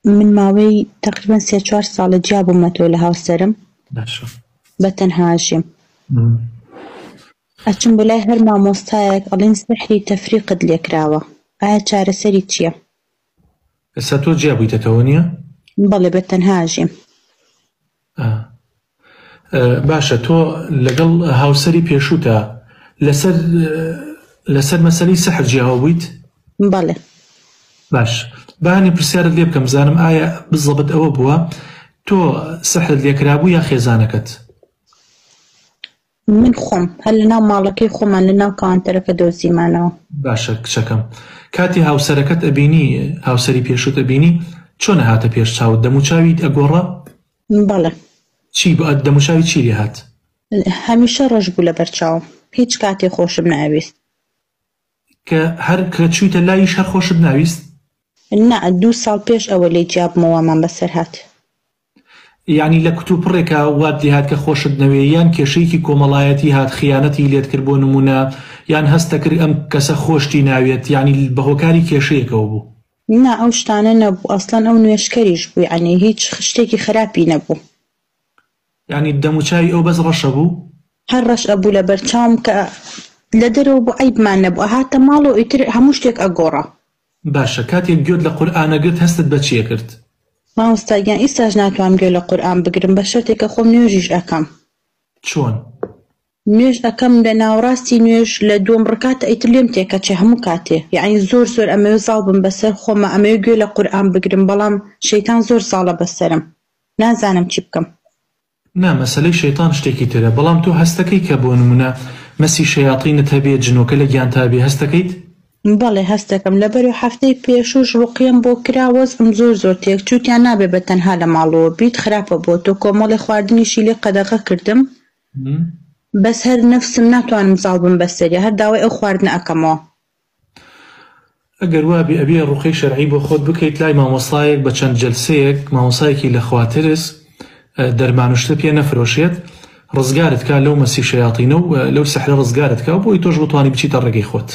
من ماوەی تقریبا 3-4 ساڵە جیا بوومەتەوە لە هاوسەرم بە تەنهاژیم. ئەچم بۆ لای هەر مامۆستایەک ئەڵێن سحری تەفریقت لێکراوە. ئایا چارەسەری چییە؟ ئێستا تۆ جیا بوویتەوە نییە؟ بەڵێ بە تەنهاژیم. باشە تۆ لەگەڵ هاوسەری پێشووتە لەسەر مەسەلەی سەحر جیاوە بوویت؟ بەڵێ. باش بەهانی پرسیارت لێ بکەم زانم ئایا بزەبت ئەوە بووە تۆ سەحرت لێکرابوو یا خێزانەکەت؟ من خۆم هەر لەناو ماڵەکەی خۆمان لەناو کاونتەرەکە دۆزیمانەوە. باشە کچەکەم کاتی هاوسەرەکەت ئەبینی هاوسەری پێشووت ئەبینی چۆنە هاتە پێش چاوت؟ دەموچاویت ئەگۆڕە؟ بەڵێ. چی دەموچاوی چی لێ هات؟ هەمیشە ڕەش بوو لە بەرچاوم، هیچ کاتێ خۆشم ناویست. کە هەر کە چوویتە لایش هەر خۆشت ناویست؟ نا 2 ساڵ پێش ئەوە لێ جیابمەوەمان بەسەر هات. یعنی لە کتوپڕێکە وات لێ هات کە خۆشت نەوێ یان کێشەیەکی کۆمەڵایەتی هات خیانەتی لێت کرد بۆ نمونە یان هەستە کرد ئەم کەسە خۆشتی ناوێت یعنی بە هۆکاری کێشەیەکەوە بوو؟ نا ئەو شتانە نەبوو ئەسڵەن ئەو نوێشکەریش بوو یعنی هیچ شتێکی خراپی نەبوو. یعنی دەموچاوی ئەو بەس ڕەشە بوو؟ هەر ڕەش ئەبوو لە بەرچاوم کە لە دەرەوە بوو عیبمان نەبوو هاتە ماڵەوە ئیتر هەموو شتێک ئەگۆڕا. باشە کاتێک گوێت لە قورئانەگرت هەستت بە چیە کرد؟ مامۆستاگیان ئێستاش ناتوانم گوێ لە قورئان بگرم بە شەرتێک کە خۆم نوێژیش ئەکەم. چۆن؟ نوێژ ئەەکەم لە ناوەڕاستی نوێژ لە دووەم ڕکاتە ئیتر لێم تێکەچێ هەموو کاتێ یعنی زۆر ئەمەوێ زاڵ بم بەسەر خۆمە ئەمەوێ گوێ لە قورئان بگرم بەڵام شەیتان زۆر زاڵە بەسەرم نازانم چی بکەم. نا مەسەلەی شەیتان شتێکی ترە بەڵام تۆ هەستەکەی کە بۆ نمونە مەسی شەیاطینت هەبێت جنۆکە لە گیانتا بێ هەستەکەیت؟ بەڵێ هەستەکەم لەبەرەوە هەفتەی پێشووش ڕوقیەم بۆ کرا وەزعم زۆر تێک چوتیان نابێ بە تەنها لە ماڵەوە بیت خراپە بۆ تۆ کۆمەڵی خواردنیشی لێ قەدەغە کردم بەس هەر نەفسم ناتوانم زاڵ بم بەسەری هەر داوای ئەو خواردنە ئەکەمەوە. ئەگەر وابێ ئەبێ ڕوقەی شەرعی بۆ خۆت بکەیت لای مامۆستایەک بە چەند جەلسەیەک مامۆستایەکی لە خواترس دەرمانوشتە پێ نەفرۆشێت ڕزگارت کا لەو مەسی شەیاطینە و لەو سەحرە ڕزگارت کا بۆی تۆش بتوانی بچیتە ڕێگەی خۆت.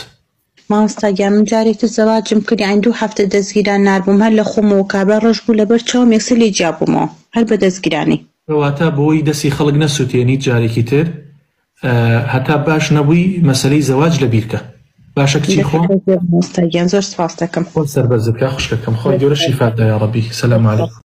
مامۆستاگیان من جارێکتر زەواجم کرد یعنی 2 هەفتە دەستگیران ناربووم هەر لە خۆمەوە کابرا ڕەش بوو لەبەر چاوم یەکسەر لێ جیابوومەوە هەر بە دەستگیرانی. کەواتە بۆی دەستی خەڵک نەسووتێنیت جارێکی تر هەتا باش نەبووی مەسەلەی زەواج لە بیرکە. باشە کچی خۆم مامۆستاگیان زۆر سوپاس دەکەم. خۆت سەربەرزت کا خوشکەکەم خۆی گەورە شیفات دا یا ڕەبی. سەلام عەلیکم.